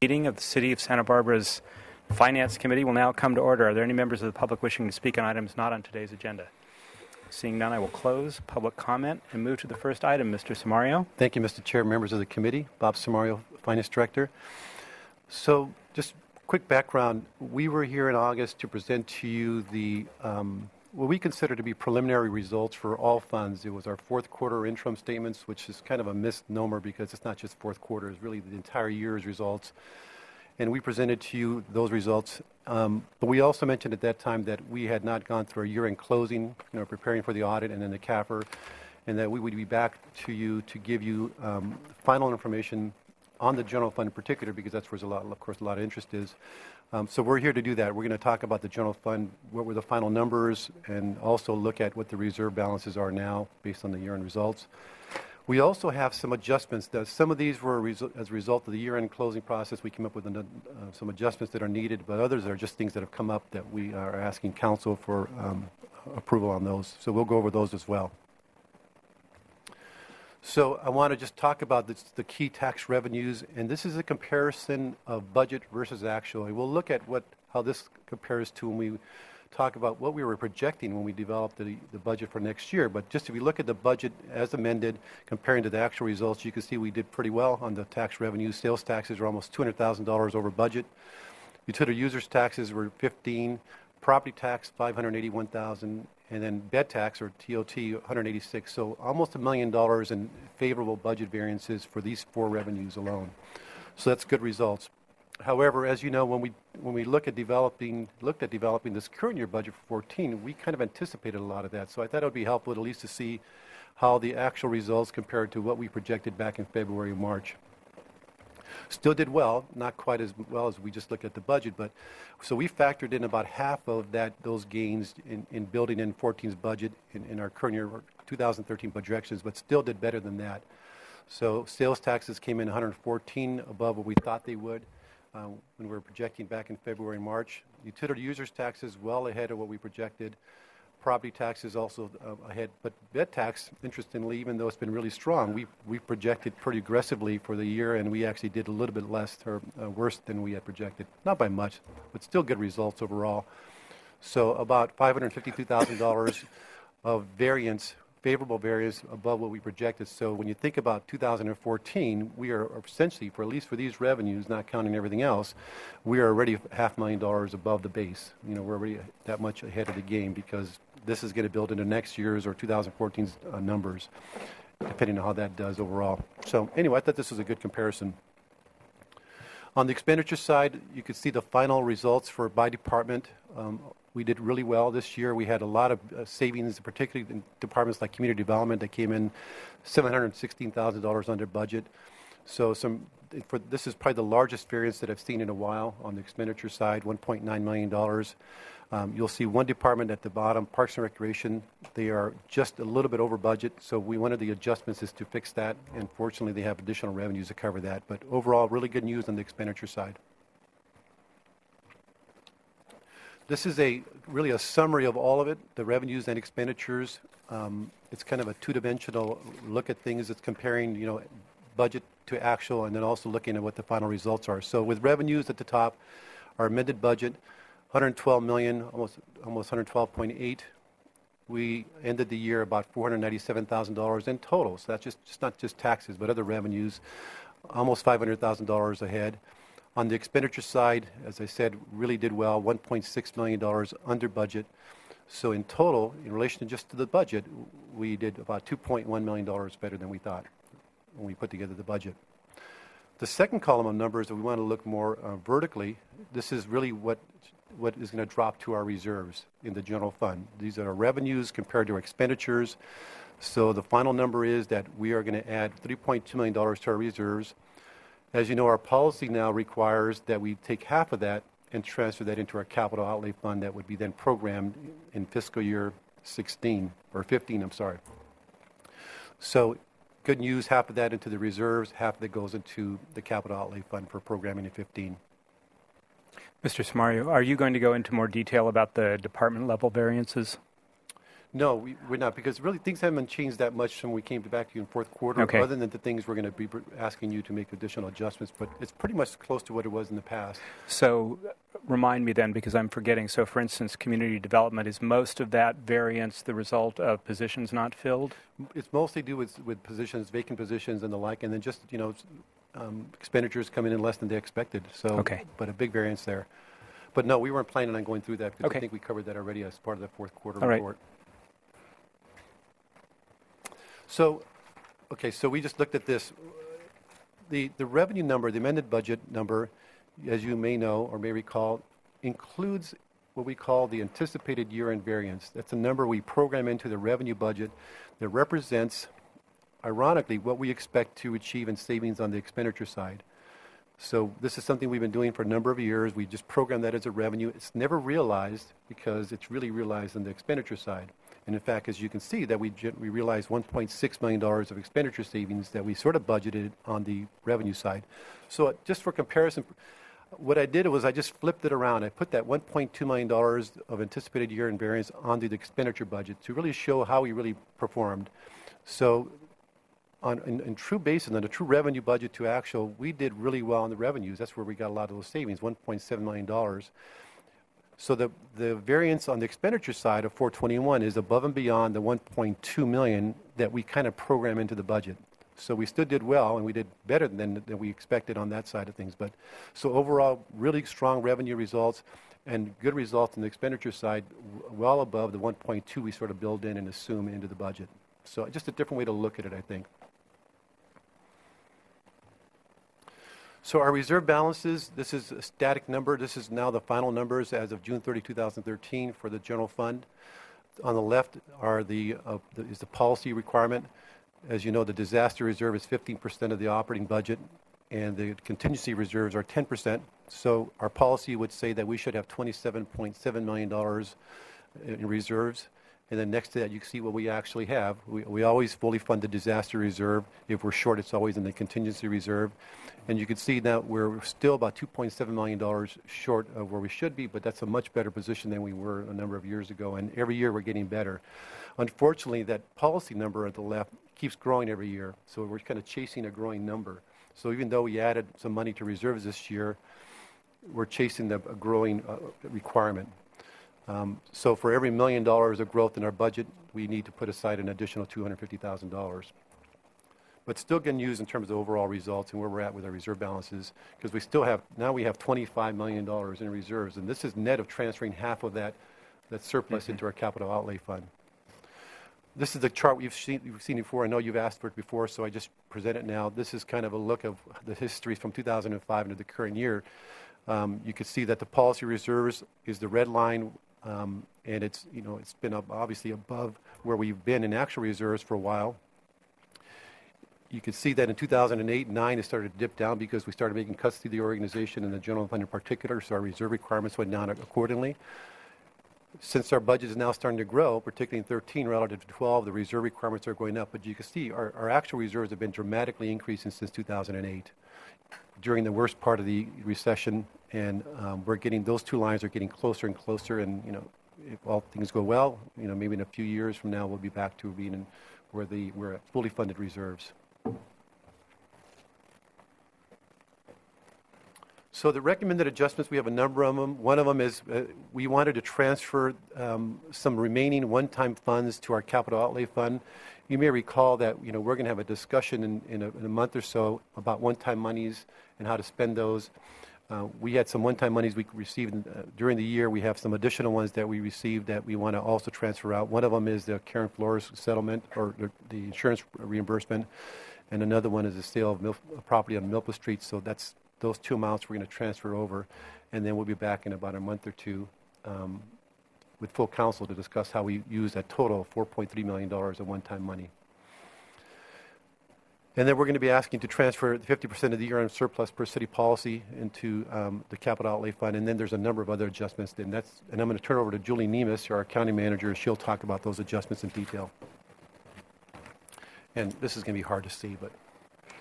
Meeting of the City of Santa Barbara's Finance Committee will now come to order. Are there any members of the public wishing to speak on items not on today's agenda? Seeing none, I will close public comment and move to the first item. Mr. Samario. Thank you, Mr. Chair, members of the committee. Bob Samario, Finance Director. So just quick background. We were here in August to present to you the what we consider to be preliminary results for all funds. It was our fourth quarter interim statements, which is kind of a misnomer because it's not just fourth quarter, it's really the entire year's results. And we presented to you those results. But we also mentioned at that time that we had not gone through a year-end closing, preparing for the audit and then the CAFR, and that we would be back to you to give you final information on the general fund in particular, because that's where a lot of interest is. So we're here to do that. We're going to talk about the general fund, what were the final numbers, and also look at what the reserve balances are now based on the year-end results. We also have some adjustments. Some of these were as a result of the year-end closing process. We came up with some adjustments that are needed, but others are just things that have come up that we are asking council for approval on those. So we'll go over those as well. So I want to just talk about the key tax revenues, and this is a comparison of budget versus actual. And we'll look at how this compares to when we talk about what we were projecting when we developed the budget for next year. But just if you look at the budget as amended, comparing to the actual results, you can see we did pretty well on the tax revenues. Sales taxes are almost $200,000 over budget. Utility users taxes were 15, property tax 581,000. And then bed tax, or TOT, 186. So almost $1 million in favorable budget variances for these four revenues alone. So that's good results. However, as you know, when we looked at developing this current year budget for 14, we kind of anticipated a lot of that. So I thought it would be helpful at least to see how the actual results compared to what we projected back in February and March. Still did well, not quite as well as we just looked at the budget, but so we factored in about half of those gains in building in 14's budget in our current year 2013 projections, but still did better than that. So sales taxes came in 114 above what we thought they would when we were projecting back in February and March. Utility users taxes well ahead of what we projected. Property taxes also ahead, but bed tax, interestingly, even though it's been really strong, we projected pretty aggressively for the year, and we actually did a little bit less or worse than we had projected. Not by much, but still good results overall. So about $552,000 of variance, favorable variance above what we projected. So when you think about 2014, we are essentially, at least for these revenues, not counting everything else, we are already $500,000 above the base. We're already that much ahead of the game because this is going to build into next year's or 2014's numbers, depending on how that does overall. So anyway, I thought this was a good comparison. On the expenditure side, you can see the final results by department. We did really well this year. We had a lot of savings, particularly in departments like community development that came in $716,000 under budget. So this is probably the largest variance that I've seen in a while on the expenditure side, $1.9 million. You'll see one department at the bottom, Parks and Recreation. They are just a little bit over budget, so one of the adjustments is to fix that, and fortunately they have additional revenues to cover that. But overall, really good news on the expenditure side. This is really a summary of all of it, the revenues and expenditures. It's kind of a two-dimensional look at things. It's comparing, budget to actual, and then also looking at what the final results are. So with revenues at the top, our amended budget, $112 million, almost 112.8. We ended the year about $497,000 in total. So that's just not just taxes, but other revenues, almost $500,000 ahead. On the expenditure side, as I said, really did well, $1.6 million under budget. So in total, in relation just to the budget, we did about $2.1 million better than we thought when we put together the budget. The second column of numbers that we want to look more vertically, this is really what is going to drop to our reserves in the general fund. These are our revenues compared to our expenditures. So the final number is that we are going to add $3.2 million to our reserves. As you know, our policy now requires that we take half of that and transfer that into our capital outlay fund that would be then programmed in fiscal year 15, I'm sorry. So good news, half of that into the reserves, half of that goes into the capital outlay fund for programming in 15. Mr. Samario, are you going to go into more detail about the department level variances? No, we're not, because really things haven't changed that much when we came back to you in fourth quarter, Okay. other than the things we're going to be asking you to make additional adjustments, but it's pretty much close to what it was in the past. So remind me then, because I'm forgetting. So for instance, community development, is most of that variance the result of positions not filled? It's mostly due with positions, vacant positions and the like, and then just, expenditures coming in less than they expected. So, Okay. But a big variance there. But no, we weren't planning on going through that because Okay. I think we covered that already as part of the fourth quarter All right. report. So, okay, so we just looked at this. The revenue number, the amended budget number, as you may know or may recall, includes what we call the anticipated year-end variance. That's a number we program into the revenue budget that represents, ironically, what we expect to achieve in savings on the expenditure side. So this is something we've been doing for a number of years. We just program that as a revenue. It's never realized because it's really realized on the expenditure side. And in fact, as you can see, that we realized $1.6 million of expenditure savings that we sort of budgeted on the revenue side. So just for comparison, what I did was I just flipped it around. I put that $1.2 million of anticipated year-end variance onto the expenditure budget to really show how we really performed. So in true basis, on a true revenue budget to actual, we did really well on the revenues. That's where we got a lot of those savings, $1.7 million. So the variance on the expenditure side of 421 is above and beyond the 1.2 million that we kind of program into the budget. So we still did well, and we did better than we expected on that side of things. But so overall, really strong revenue results and good results on the expenditure side, well above the 1.2 we sort of build in and assume into the budget. So just a different way to look at it, I think. So our reserve balances, this is a static number. This is now the final numbers as of June 30, 2013 for the general fund. On the left are is the policy requirement. As you know, the disaster reserve is 15% of the operating budget, and the contingency reserves are 10%. So our policy would say that we should have $27.7 million in reserves. And then next to that, you can see what we actually have. We always fully fund the disaster reserve. If we're short, it's always in the contingency reserve. And you can see that we're still about $2.7 million short of where we should be, but that's a much better position than we were a number of years ago. And every year we're getting better. Unfortunately, that policy number at the left keeps growing every year. So we're kind of chasing a growing number. So even though we added some money to reserves this year, we're chasing a growing requirement. So for every $1 million of growth in our budget, we need to put aside an additional $250,000. But still getting used in terms of overall results and where we're at with our reserve balances, because now we have $25 million in reserves, and this is net of transferring half of that surplus into our capital outlay fund. This is the chart you've seen before. I know you've asked for it before, so I just present it now. This is kind of a look of the history from 2005 into the current year. You can see that the policy reserves is the red line, and it's been obviously above where we've been in actual reserves for a while. You can see that in 2008 and 9 it started to dip down because we started making cuts to the organization and the general fund in particular, so our reserve requirements went down accordingly. Since our budget is now starting to grow, particularly in 13 relative to 12, the reserve requirements are going up. But you can see our actual reserves have been dramatically increasing since 2008 during the worst part of the recession, and we're getting, those two lines are getting closer and closer, and if all things go well, maybe in a few years from now we'll be back to being we're at fully funded reserves. So the recommended adjustments, we have a number of them. One of them is we wanted to transfer some remaining one-time funds to our capital outlay fund. You may recall that we're going to have a discussion in a month or so about one-time monies and how to spend those. We had some one-time monies we received during the year. We have some additional ones that we received that we want to also transfer out. One of them is the Karen Flores settlement, or the insurance reimbursement, and another one is the sale of property on Milpa Street. So that's those two amounts we're going to transfer over, and then we'll be back in about a month or two with full council to discuss how we use that total of $4.3 million of one-time money. And then we're going to be asking to transfer 50% of the year-end surplus per city policy into the capital outlay fund, and then there's a number of other adjustments. And I'm going to turn over to Julie Nemes, our accounting manager. She'll talk about those adjustments in detail. And this is going to be hard to see, but...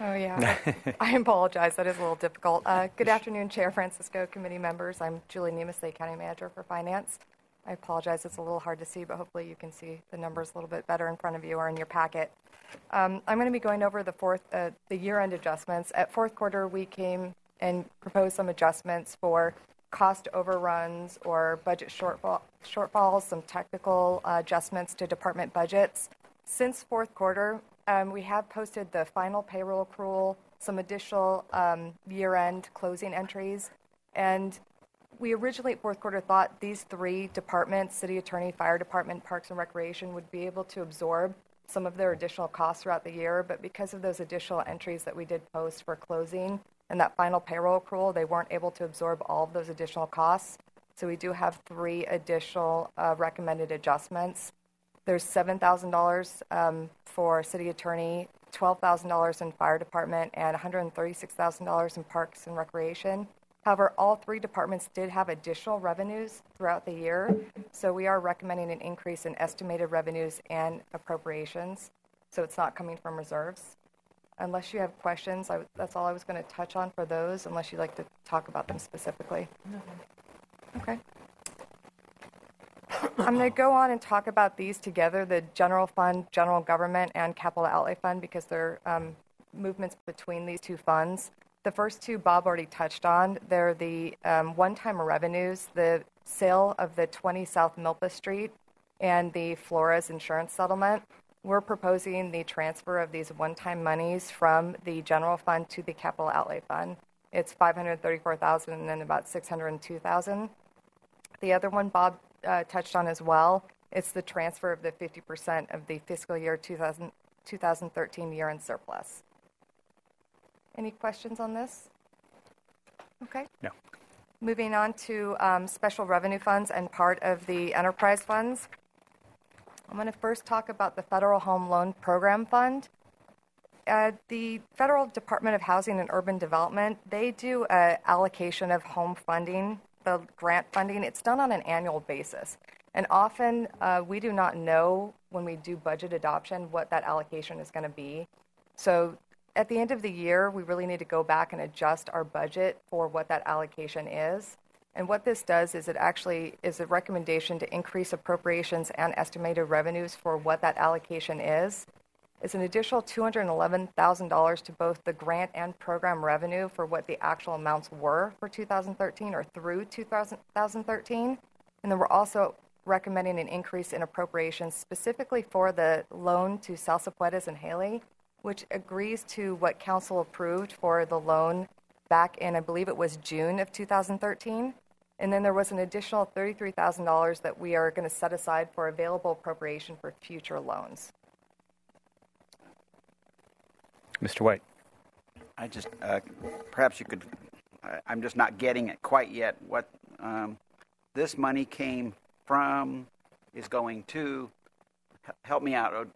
Oh, yeah. I apologize. That is a little difficult. Good afternoon, Chair Francisco, committee members. I'm Julie Nemes, the Accounting Manager for Finance. I apologize, it's a little hard to see, but hopefully you can see the numbers a little bit better in front of you or in your packet. I'm going to be going over the year-end adjustments. At fourth quarter, we came and proposed some adjustments for cost overruns or budget shortfalls, some technical adjustments to department budgets. Since fourth quarter, we have posted the final payroll accrual, some additional year-end closing entries, and we originally at fourth quarter thought these three departments, City Attorney, Fire Department, Parks and Recreation, would be able to absorb some of their additional costs throughout the year, but because of those additional entries that we did post for closing and that final payroll accrual, they weren't able to absorb all of those additional costs. So we do have three additional recommended adjustments. There's $7,000 for City Attorney, $12,000 in Fire Department, and $136,000 in Parks and Recreation. However, all three departments did have additional revenues throughout the year, so we are recommending an increase in estimated revenues and appropriations, so it's not coming from reserves. Unless you have questions, that's all I was going to touch on for those, unless you'd like to talk about them specifically. No. Okay. I'm going to go on and talk about these together, the general fund, general government, and capital outlay fund, because they're movements between these two funds. The first two Bob already touched on. They're the one-time revenues, the sale of the 20 South Milpa Street and the Flores insurance settlement. We're proposing the transfer of these one-time monies from the general fund to the capital outlay fund. It's $534,000 and then about $602,000. The other one Bob touched on as well. It's the transfer of the 50% of the fiscal year 2013 year-end surplus. Any questions on this? Okay. No. Moving on to special revenue funds and part of the enterprise funds. I'm going to first talk about the Federal Home Loan Program Fund. The Federal Department of Housing and Urban Development, they do an allocation of home funding, the grant funding. It's done on an annual basis. And often we do not know when we do budget adoption what that allocation is going to be. So at the end of the year, we really need to go back and adjust our budget for what that allocation is. And what this does is it actually is a recommendation to increase appropriations and estimated revenues for what that allocation is. It's an additional $211,000 to both the grant and program revenue for what the actual amounts were for 2013 or through 2013. And then we're also recommending an increase in appropriations specifically for the loan to Salsa and Haley, which agrees to what council approved for the loan back in, I believe it was June of 2013. And then there was an additional $33,000 that we are going to set aside for available appropriation for future loans. Mr. White. I just, perhaps you could, I'm just not getting it quite yet. What this money came from, is going to, help me out.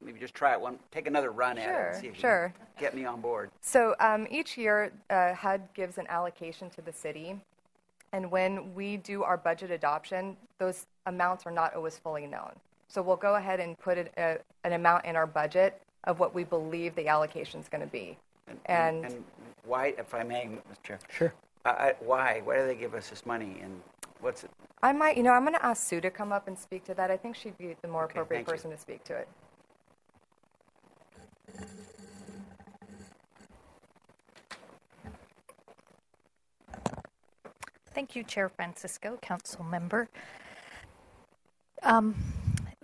Maybe just try it one, take another run at it and see if you can get me on board. So each year, HUD gives an allocation to the city. And when we do our budget adoption, those amounts are not always fully known. So we'll go ahead and put an amount in our budget of what we believe the allocation is going to be. And why, if I may, Mr. Chair? Sure. Why? Why do they give us this money? And what's it? I'm going to ask Sue to come up and speak to that. I think she'd be the more appropriate person to speak to it. Thank you, Chair Francisco, Council Member.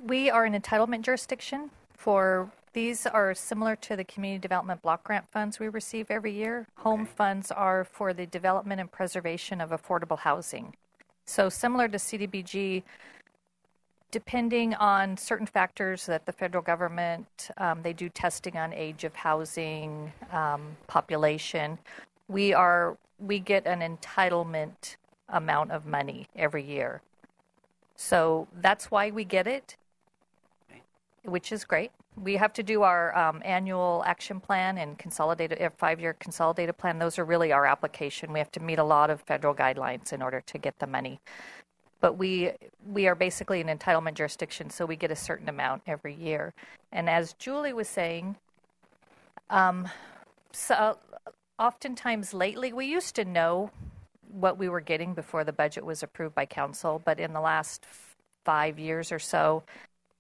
We are an entitlement jurisdiction for, these are similar to the community development block grant funds we receive every year. Home funds are for the development and preservation of affordable housing. So similar to CDBG, depending on certain factors that the federal government, they do testing on age of housing, population. We get an entitlement amount of money every year. So that's why we get it, which is great. We have to do our annual action plan and consolidated 5-year consolidated plan. Those are really our application. We have to meet a lot of federal guidelines in order to get the money. But we are basically an entitlement jurisdiction, so we get a certain amount every year. And as Julie was saying, so oftentimes lately, we used to know what we were getting before the budget was approved by council, but in the last 5 years or so.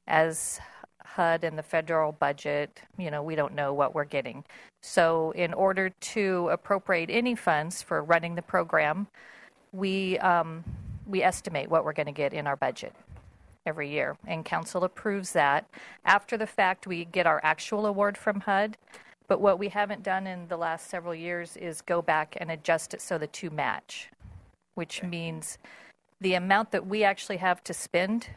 As HUD and the federal budget, we don't know what we're getting. So in order to appropriate any funds for running the program, we estimate what we're going to get in our budget every year, and council approves that. After the fact, we get our actual award from HUD, but what we haven't done in the last several years is go back and adjust it so the two match, which means the amount that we actually have to spend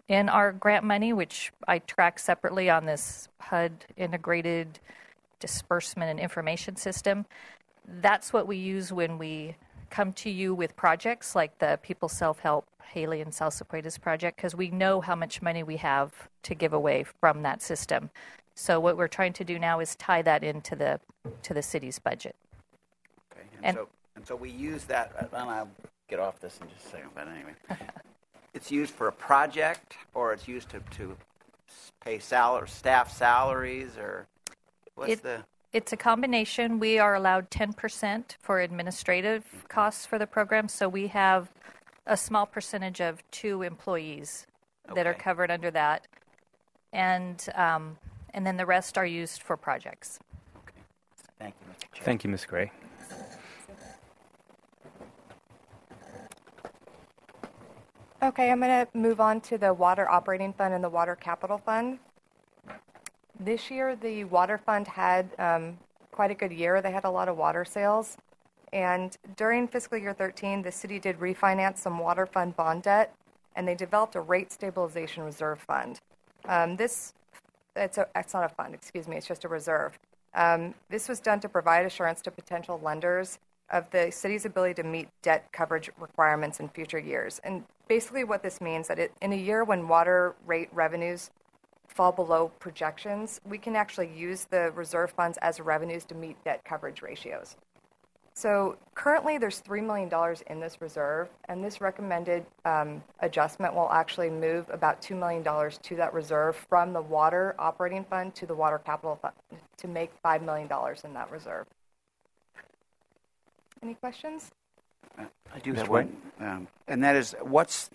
in our grant money, which I track separately on this HUD integrated disbursement and information system, that's what we use when we come to you with projects like the People Self-Help Haley and Salsapuedes project, because we know how much money we have to give away from that system. So what we're trying to do now is tie that into the city's budget. Okay. And so we use that, and I'll get off this in just a second, but anyway. It's used for a project, or it's used to pay staff salaries, or what's It's a combination. We are allowed 10% for administrative costs for the program, so we have a small percentage of 2 employees that are covered under that, and then the rest are used for projects. Okay. Thank you, Mr. Chair. Thank you, Ms. Gray. Okay, I'm going to move on to the Water Operating Fund and the Water Capital Fund. This year, the Water Fund had quite a good year. They had a lot of water sales. And during fiscal year 13, the city did refinance some Water Fund bond debt, and they developed a rate stabilization reserve fund. It's not a fund, excuse me, it's just a reserve. This was done to provide assurance to potential lenders of the city's ability to meet debt coverage requirements in future years. And basically what this means that in a year when water rate revenues fall below projections, we can actually use the reserve funds as revenues to meet debt coverage ratios. So currently there's $3 million in this reserve, and this recommended adjustment will actually move about $2 million to that reserve from the Water Operating Fund to the Water Capital Fund to make $5 million in that reserve. Any questions? I do have one, and that is, what's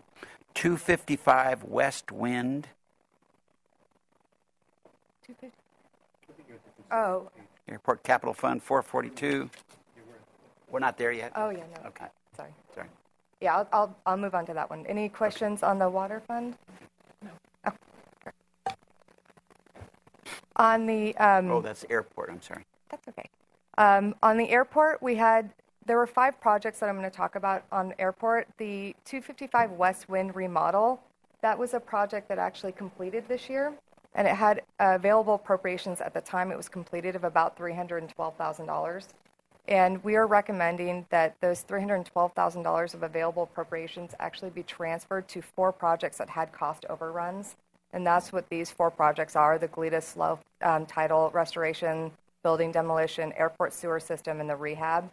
255 West Wind? 250. Oh. Airport Capital Fund 442. We're not there yet? Oh, yeah, no. Okay. Sorry. Yeah, I'll move on to that one. Any questions on the water fund? No. Oh, okay. On the... that's airport. I'm sorry. That's okay. On the airport, there were 5 projects that I'm going to talk about on the airport. The 255 West Wind remodel, that was a project that actually completed this year, and it had available appropriations at the time it was completed of about $312,000. And we are recommending that those $312,000 of available appropriations actually be transferred to 4 projects that had cost overruns. And that's what these 4 projects are: the Goleta Slough tidal restoration, building demolition, airport sewer system, and the rehab.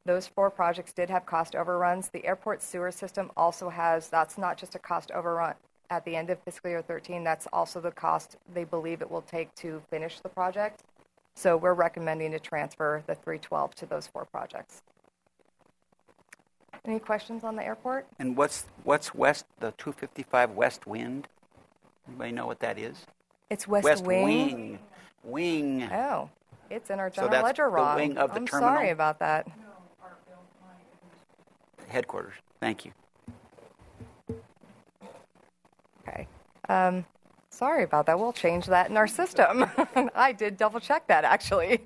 Those 4 projects did have cost overruns. The airport sewer system also that's not just a cost overrun at the end of fiscal year 13, that's also the cost they believe it will take to finish the project. So we're recommending to transfer the 312 to those 4 projects. Any questions on the airport? And what's the 255 West Wind? Anybody know what that is? It's West Wing. Wing. Oh, it's in our So general that's ledger the wrong. wing of the I'm terminal? sorry about that. Headquarters. Thank you. Okay. Sorry about that. We'll change that in our system. I did double check that, actually.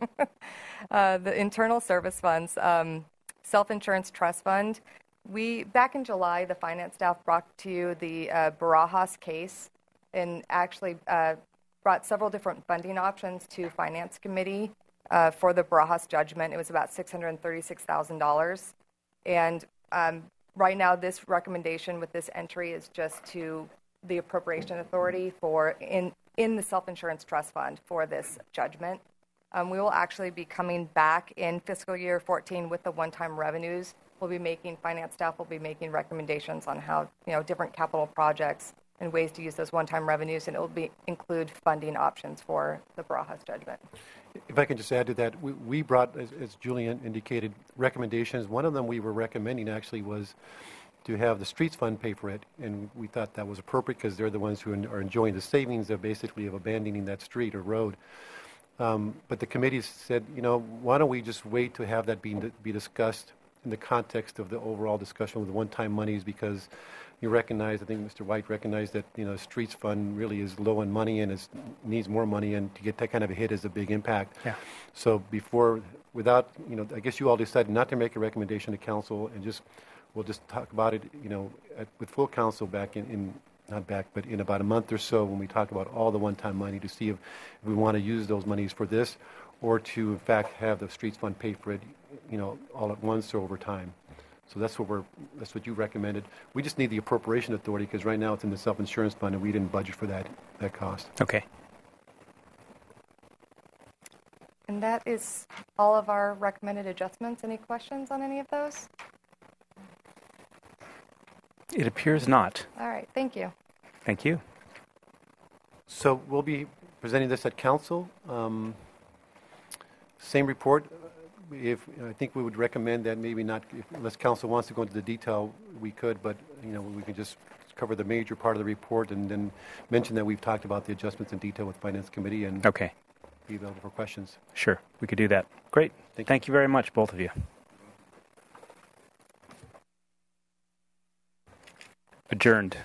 The internal service funds, self-insurance trust fund. Back in July, the finance staff brought to you the Barajas case and actually brought several different funding options to Finance Committee for the Barajas judgment. It was about $636,000. And right now, this recommendation with this entry is just to the appropriation authority for in the self-insurance trust fund for this judgment. We will actually be coming back in fiscal year 14 with the one-time revenues. Finance staff will be making recommendations on how, different capital projects and ways to use those one-time revenues, and it will include funding options for the Barajas judgment. If I can just add to that, we brought, as Julian indicated, recommendations. One of them we were recommending actually was to have the streets fund pay for it, and we thought that was appropriate because they're the ones who are enjoying the savings of basically of abandoning that street or road. But the committee said, why don't we just wait to have that be discussed in the context of the overall discussion with the one-time monies, because you recognize, I think Mr. White recognized that, streets fund really is low in money and needs more money, and to get that kind of a hit is a big impact. Yeah. So I guess you all decided not to make a recommendation to council, and we'll just talk about it, with full council but in about a month or so, when we talk about all the one-time money, to see if we want to use those monies for this, or to in fact have the streets fund pay for it, all at once or over time. So that's what you recommended. We just need the appropriation authority, because right now it's in the self-insurance fund and we didn't budget for that cost. Okay. And that is all of our recommended adjustments. Any questions on any of those? It appears not. All right, thank you. Thank you. So we'll be presenting this at council. Same report. I think we would recommend that maybe not, unless council wants to go into the detail, we could, but we can just cover the major part of the report and then mention that we've talked about the adjustments in detail with Finance Committee and Okay. be available for questions. Sure. We could do that. Great. Thank you very much, both of you. Adjourned.